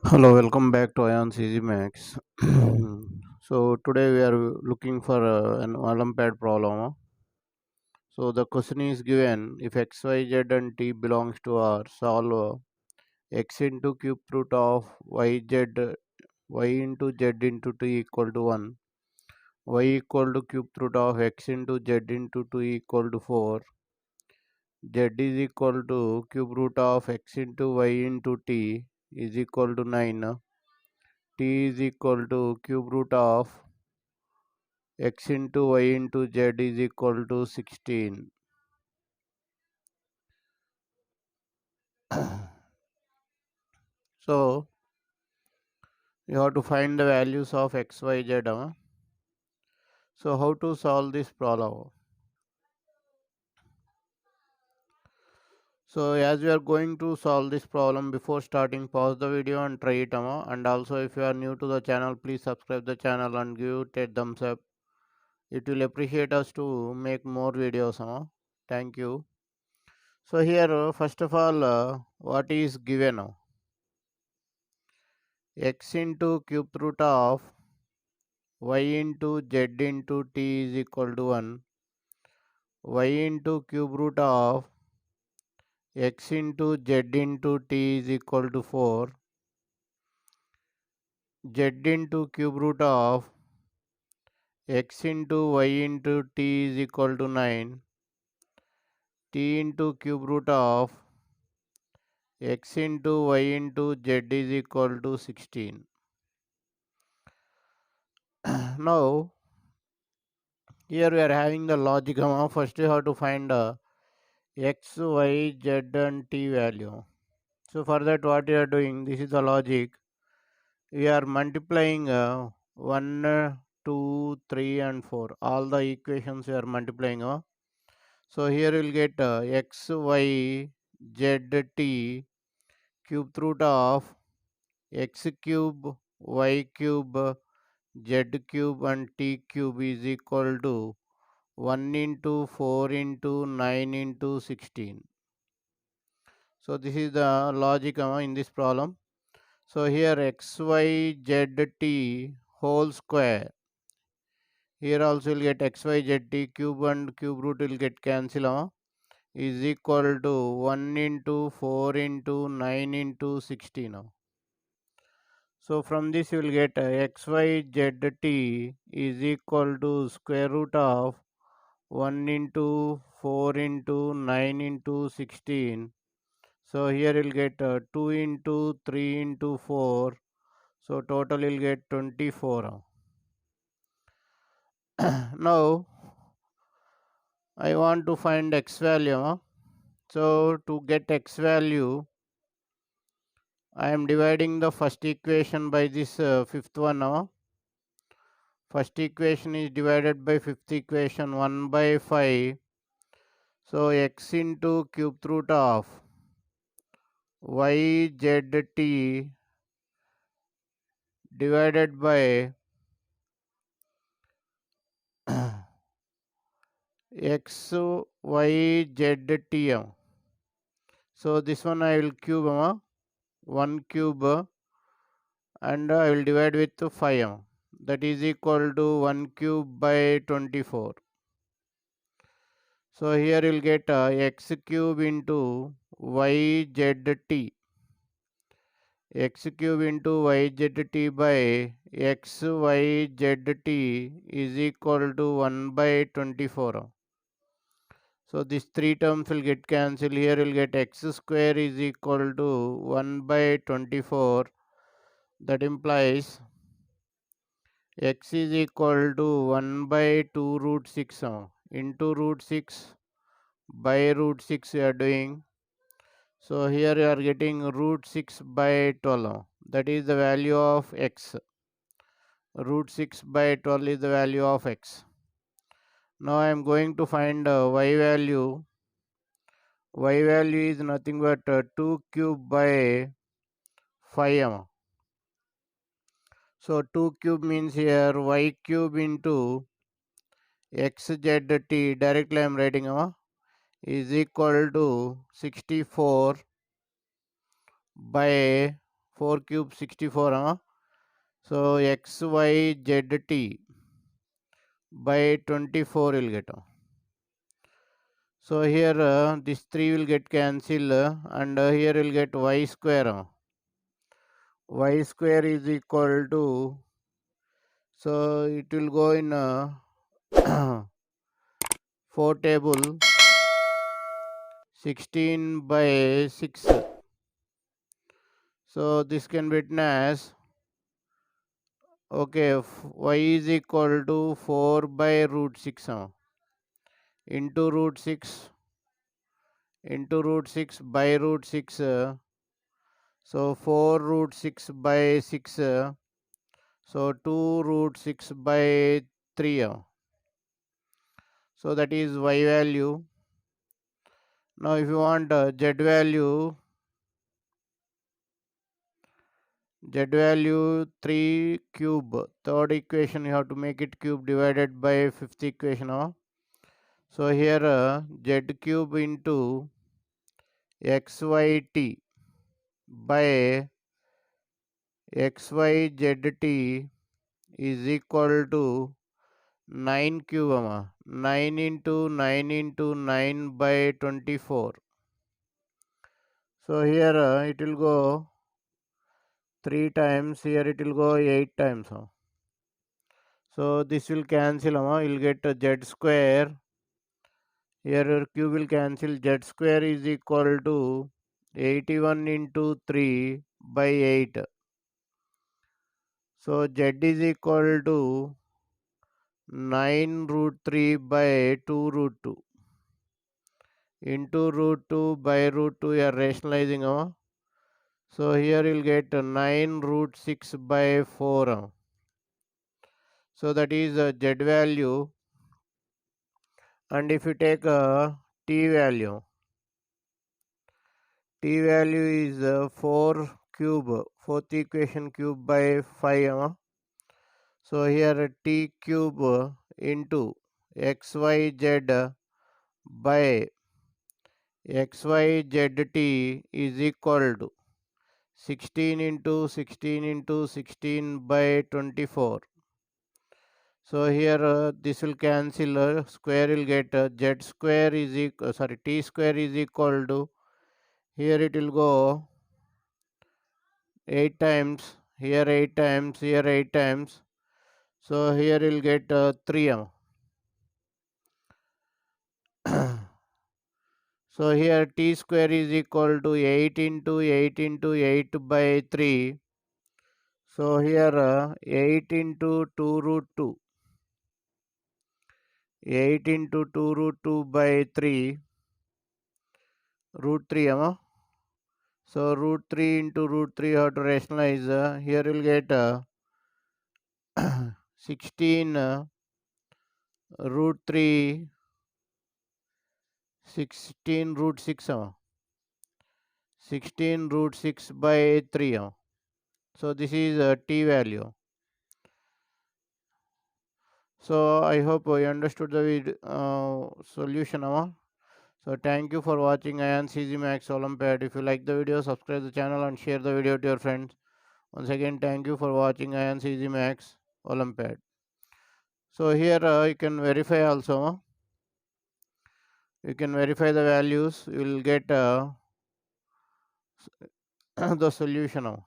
Hello, welcome back to AyaansEasyMath. So today we are looking for an Olympiad problem. So the question is given: if x, y, z, and t belongs to R, solve x into cube root of y, z, y into z into t equal to 1, y equal to cube root of x into z into t equal to 4, z is equal to cube root of x into y into t is equal to 9, t is equal to cube root of x into y into z is equal to 16. So you have to find the values of x, y, z. So how to solve this problem? So as we are going to solve this problem, before starting, pause the video and try it. And also, if you are new to the channel, please subscribe the channel and give it a thumbs up. It will appreciate us to make more videos. Thank you. So here, first of all, what is given? X into cube root of y into z into t is equal to 1, y into cube root of x into z into t is equal to 4, z into cube root of x into y into t is equal to 9, t into cube root of x into y into z is equal to 16. Now, here we are having the logic. First, you have to find x, y, z and t value. So for that, what you are doing, this is the logic. We are multiplying 1, 2, 3 and 4. All the equations we are multiplying. So here we will get x, y, z, t cube root of x cube, y cube, z cube and t cube is equal to 1 into 4 into 9 into 16. So this is the logic in this problem. So here x, y, z, t whole square. Here also will get x, y, z, t cube and cube root will get cancel is equal to 1 into 4 into 9 into 16. So from this you will get x, y, z, t is equal to square root of 1 into 4 into 9 into 16. So here you will get 2 into 3 into 4. So total will get 24. Now I want to find x value. So to get x value, I am dividing the first equation by this fifth one. First equation is divided by fifth equation 1 by 5. So x into cube root of y z t divided by x y z t. So this one I will cube 1 cube and I will divide with 5. That is equal to 1 cube by 24. So here you will get x cube into y z t. X cube into y z t by x y z t is equal to 1 by 24. So these three terms will get cancelled. Here you will get x square is equal to 1 by 24. That implies x is equal to 1 by 2 root 6 into root 6 by root 6 we are doing. So here you are getting root 6 by 12. That is the value of x. Root 6 by 12 is the value of x. Now I am going to find y value. Y value is nothing but 2 cube by 5. So 2 cube means here y cube into xzt, directly I am writing is equal to 64 by 4 cube 64. So x, y, z, t by 24 will get. So here this 3 will get cancelled and here will get y square. Y square is equal to, so it will go in 4 table 16 by 6. So this can be written as, okay, y is equal to 4 by root 6 into root 6 by root 6. So 4 root 6 by 6. So 2 root 6 by 3. So that is y value. Now if you want z value 3 cube, third equation you have to make it cube divided by fifth equation. So here z cube into xyt by xyzt is equal to 9 cube, 9 into 9 by 24. So here it will go 3 times, here it will go 8 times. So this will cancel, you'll get z square. Here cube will cancel, z square is equal to 81 into 3 by 8. So z is equal to 9 root 3 by 2 root 2 into root 2 by root 2, you are rationalizing. So here you'll get 9 root 6 by 4. So that is z value. And if you take t value is 4 cube, fourth equation cube by 5. So here t cube into xyz by xyzt is equal to 16 into 16 by 24. So here this will cancel, square will get z square is equal, t square is equal to, here it will go 8 times, here 8 times, here 8 times. So here you'll get 3. So here t square is equal to 8 into 8 by 3. So here 8 into 2 root 2. 8 into 2 root 2 by 3. Root 3. So root 3 into root 3 how to rationalize. Here you'll get 16 root 3, 16 root 6. 16 root 6 by 3. So this is t value. So I hope you understood the solution. So thank you for watching AyaansEasyMath Olympiad. If you like the video, subscribe the channel and share the video to your friends. Once again, thank you for watching AyaansEasyMath Olympiad. So here you can verify also. You can verify the values. You will get the solution.